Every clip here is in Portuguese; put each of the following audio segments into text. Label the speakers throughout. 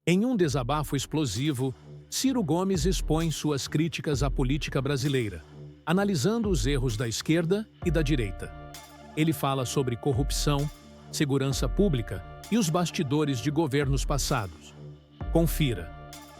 Speaker 1: Em um desabafo explosivo, Ciro Gomes expõe suas críticas à política brasileira, analisando os erros da esquerda e da direita. Ele fala sobre corrupção, segurança pública e os bastidores de governos passados. Confira.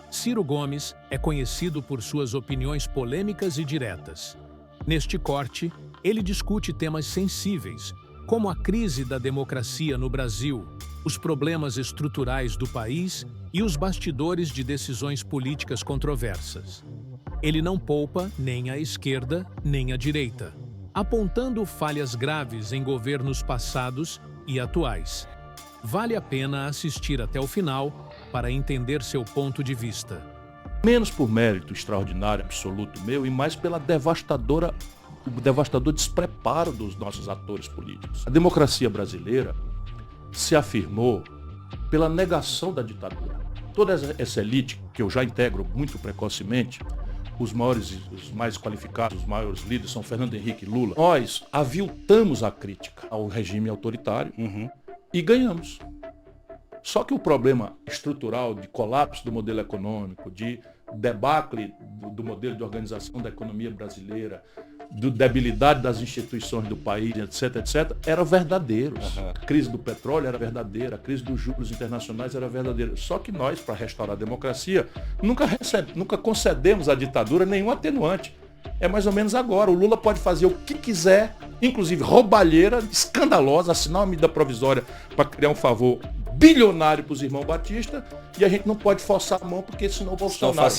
Speaker 1: Ciro Gomes é conhecido por suas opiniões polêmicas e diretas. Neste corte, ele discute temas sensíveis, como a crise da democracia no Brasil, os problemas estruturais do país e os bastidores de decisões políticas controversas. Ele não poupa nem a esquerda nem a direita, apontando falhas graves em governos passados e atuais. Vale a pena assistir até o final para entender seu ponto de vista.
Speaker 2: Menos por mérito extraordinário, absoluto meu, e mais pela o devastador despreparo dos nossos atores políticos. A democracia brasileira se afirmou pela negação da ditadura. Toda essa elite, que eu já integro muito precocemente, os mais qualificados, os maiores líderes são Fernando Henrique e Lula, nós aviltamos a crítica ao regime autoritário e ganhamos. Só que o problema estrutural de colapso do modelo econômico, de debacle do modelo de organização da economia brasileira, de debilidade das instituições do país, etc., eram verdadeiros. A crise do petróleo era verdadeira, a crise dos juros internacionais era verdadeira. Só que nós, para restaurar a democracia, nunca concedemos à ditadura nenhum atenuante. É mais ou menos agora. O Lula pode fazer o que quiser, inclusive roubalheira, escandalosa, assinar uma medida provisória para criar um favor bilionário para os irmãos Batista, e a gente não pode forçar a mão, porque senão o Bolsonaro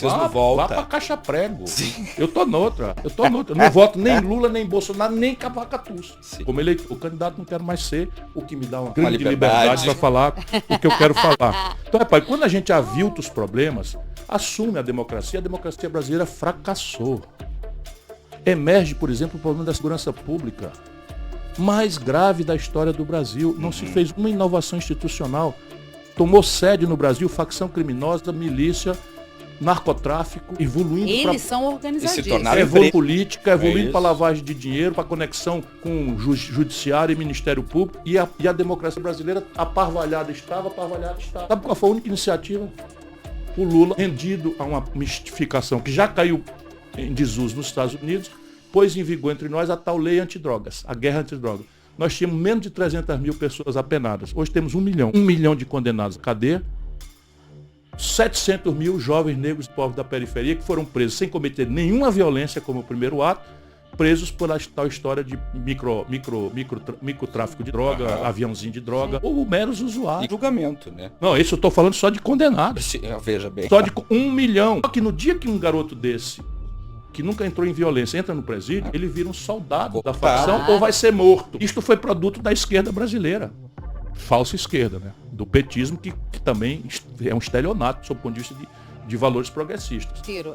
Speaker 2: vá para caixa prego. Sim. Eu tô noutra. Eu não voto nem Lula, nem Bolsonaro, nem Cavacatus. Como eleitor, o candidato não quero mais ser, o que me dá uma grande liberdade para falar o que eu quero falar. Então, rapaz, quando a gente avilta os problemas, assume a democracia brasileira fracassou. Emerge, por exemplo, o problema da segurança pública mais grave da história do Brasil. Não se fez uma inovação institucional. Tomou sede no Brasil facção criminosa, milícia, narcotráfico, evoluindo para...
Speaker 3: Eles são organizadíssimos.
Speaker 2: Evoluindo política, evoluindo para lavagem de dinheiro, para conexão com o judiciário e Ministério Público. E a democracia brasileira, aparvalhada estava. Sabe qual foi a única iniciativa? O Lula, rendido a uma mistificação que já caiu em desuso nos Estados Unidos, pôs em vigor entre nós a tal lei antidrogas, a guerra antidrogas. Nós tínhamos menos de 300 mil pessoas apenadas. Hoje temos 1 milhão. 1 milhão de condenados à cadeia. 700 mil jovens negros e povos da periferia que foram presos sem cometer nenhuma violência como o primeiro ato, presos por tal história de microtráfico de droga, aviãozinho de droga, ou meros usuários.
Speaker 4: E julgamento, né?
Speaker 2: Não, isso eu estou falando só de condenados.
Speaker 4: Veja bem.
Speaker 2: Só de 1 milhão. Só que no dia que um garoto desse, que nunca entrou em violência, entra no presídio, ele vira um soldado da facção ou vai ser morto. Isto foi produto da esquerda brasileira. Falsa esquerda, né? Do petismo, que também é um estelionato, sob o ponto de vista de valores progressistas.
Speaker 3: Ciro,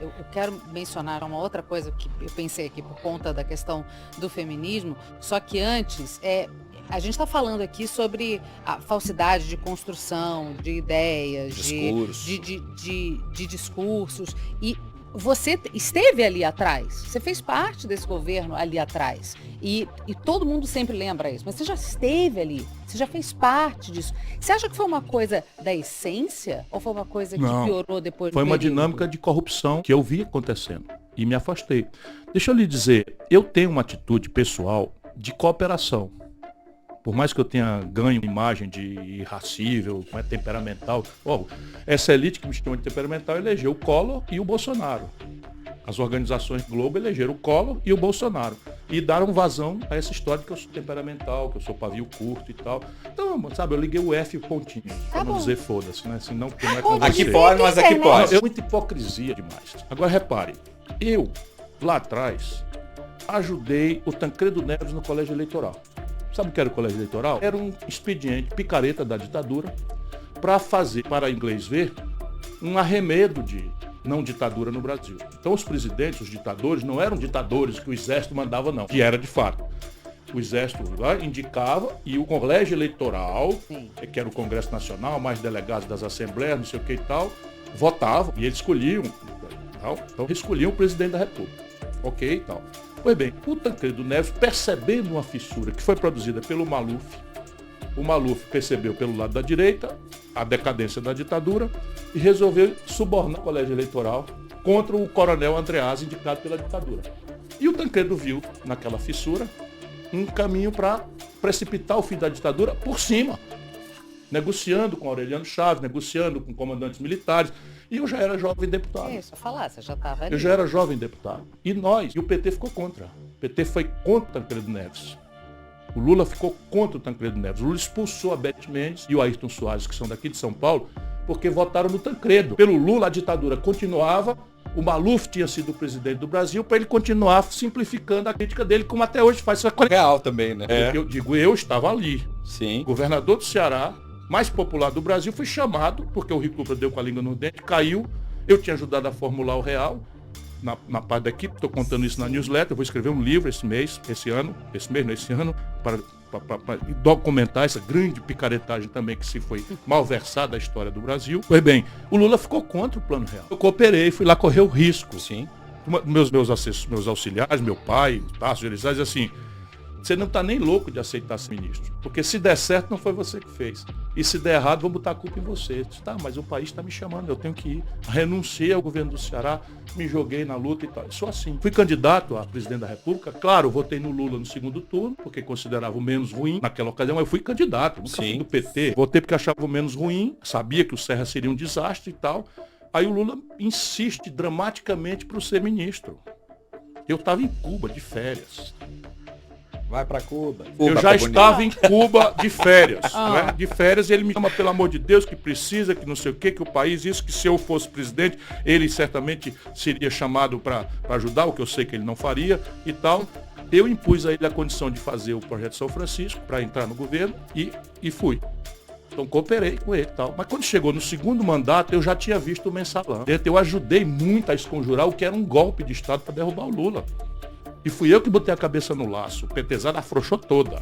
Speaker 3: eu quero mencionar uma outra coisa que eu pensei aqui por conta da questão do feminismo, só que antes, a gente está falando aqui sobre a falsidade de construção, de ideias, de discursos, e você esteve ali atrás, você fez parte desse governo ali atrás, e todo mundo sempre lembra isso, mas você já esteve ali, você já fez parte disso. Você acha que foi uma coisa da essência ou foi uma coisa que piorou depois do
Speaker 2: Foi uma dinâmica de corrupção que eu vi acontecendo e me afastei. Deixa eu lhe dizer, eu tenho uma atitude pessoal de cooperação. Por mais que eu tenha ganho imagem de irracível, temperamental, essa elite que me chama de temperamental elegeu o Collor e o Bolsonaro. As organizações Globo elegeram o Collor e o Bolsonaro. E deram vazão a essa história de que eu sou temperamental, que eu sou pavio curto e tal. Então, sabe, eu liguei o F pontinho, pra não dizer foda-se, né? Senão, não é com você.
Speaker 4: Aqui pode, mas aqui pode.
Speaker 2: É muita hipocrisia demais. Agora, repare, eu, lá atrás, ajudei o Tancredo Neves no colégio eleitoral. Sabe o que era o colégio eleitoral? Era um expediente picareta da ditadura para fazer, para inglês ver, um arremedo de não ditadura no Brasil. Então os presidentes, os ditadores, não eram ditadores que o exército mandava, não, que era de fato. O exército lá indicava e o colégio eleitoral, que era o Congresso Nacional, mais delegados das assembleias, não sei o que e tal, votavam e eles escolhiam. Então escolhiam o presidente da República. Ok e tal. Pois bem, o Tancredo Neves, percebendo uma fissura que foi produzida pelo Maluf, o Maluf percebeu pelo lado da direita a decadência da ditadura e resolveu subornar o colégio eleitoral contra o coronel Andreasa, indicado pela ditadura. E o Tancredo viu, naquela fissura, um caminho para precipitar o fim da ditadura por cima, negociando com Aureliano Chaves, negociando com comandantes militares. E eu já era jovem deputado.
Speaker 3: É isso, falar, você já estava ali.
Speaker 2: Eu já era jovem deputado. E o PT ficou contra. O PT foi contra o Tancredo Neves. O Lula ficou contra o Tancredo Neves. O Lula expulsou a Beth Mendes e o Ayrton Soares, que são daqui de São Paulo, porque votaram no Tancredo. Pelo Lula, a ditadura continuava, o Maluf tinha sido o presidente do Brasil, para ele continuar simplificando a crítica dele, como até hoje faz.
Speaker 4: Real também, né?
Speaker 2: Eu estava ali.
Speaker 4: Sim.
Speaker 2: O governador do Ceará, mais popular do Brasil, foi chamado, porque o Rico Lula deu com a língua no dente, caiu. Eu tinha ajudado a formular o real, na parte da equipe, estou contando isso na newsletter, eu vou escrever um livro esse ano, para documentar essa grande picaretagem também que se foi malversada a história do Brasil. Pois bem, o Lula ficou contra o Plano Real. Eu cooperei, fui lá correr o risco.
Speaker 4: Sim.
Speaker 2: Meus auxiliares, meu pai, Tasso, eles dizem assim, você não está nem louco de aceitar ser ministro. Porque se der certo, não foi você que fez. E se der errado, vão botar a culpa em você. Eu disse, tá, mas o país está me chamando, eu tenho que ir. Renunciei ao governo do Ceará, me joguei na luta e tal. Só assim. Fui candidato a presidente da República. Claro, votei no Lula no segundo turno, porque considerava o menos ruim naquela ocasião. Eu fui candidato, nunca fui do PT. Votei porque achava o menos ruim, sabia que o Serra seria um desastre e tal. Aí o Lula insiste dramaticamente para eu ser ministro. Eu estava em Cuba, de férias.
Speaker 4: Vai para Cuba.
Speaker 2: Eu já estava em Cuba de férias, né? De férias, e ele me chama, pelo amor de Deus, que precisa, que não sei o quê, que o país, isso, que se eu fosse presidente, ele certamente seria chamado para ajudar, o que eu sei que ele não faria e tal. Eu impus a ele a condição de fazer o Projeto São Francisco para entrar no governo e fui. Então cooperei com ele e tal. Mas quando chegou no segundo mandato, eu já tinha visto o mensalão. Eu ajudei muito a esconjurar o que era um golpe de Estado para derrubar o Lula. E fui eu que botei a cabeça no laço. O petezada afrouxou toda.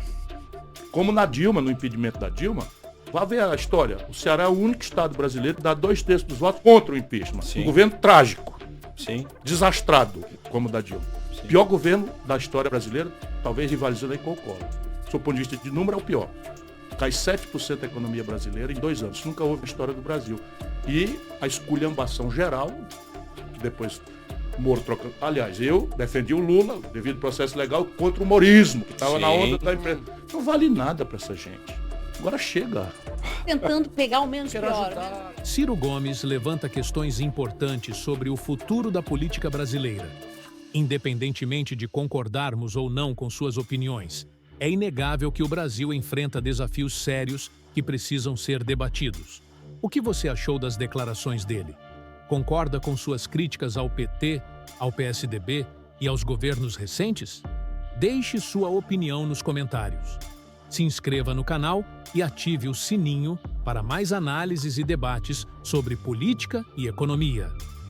Speaker 2: Como na Dilma, no impedimento da Dilma, vá ver a história. O Ceará é o único estado brasileiro que dá 2/3 dos votos contra o impeachment.
Speaker 4: Sim.
Speaker 2: Um governo trágico.
Speaker 4: Sim.
Speaker 2: Desastrado, como o da Dilma. Sim. Pior governo da história brasileira, talvez rivalizando aí com o Collor. Do ponto de vista de número, é o pior. Cai 7% da economia brasileira em 2 anos. Isso nunca houve na história do Brasil. E a esculhambação geral, que depois... Moro trocando. Aliás, eu defendi o Lula, devido ao processo legal, contra o morismo, que estava na onda da empresa. Não vale nada para essa gente. Agora chega.
Speaker 3: Tentando pegar o menos pior.
Speaker 1: Ciro Gomes levanta questões importantes sobre o futuro da política brasileira. Independentemente de concordarmos ou não com suas opiniões, é inegável que o Brasil enfrenta desafios sérios que precisam ser debatidos. O que você achou das declarações dele? Concorda com suas críticas ao PT, ao PSDB e aos governos recentes? Deixe sua opinião nos comentários. Se inscreva no canal e ative o sininho para mais análises e debates sobre política e economia.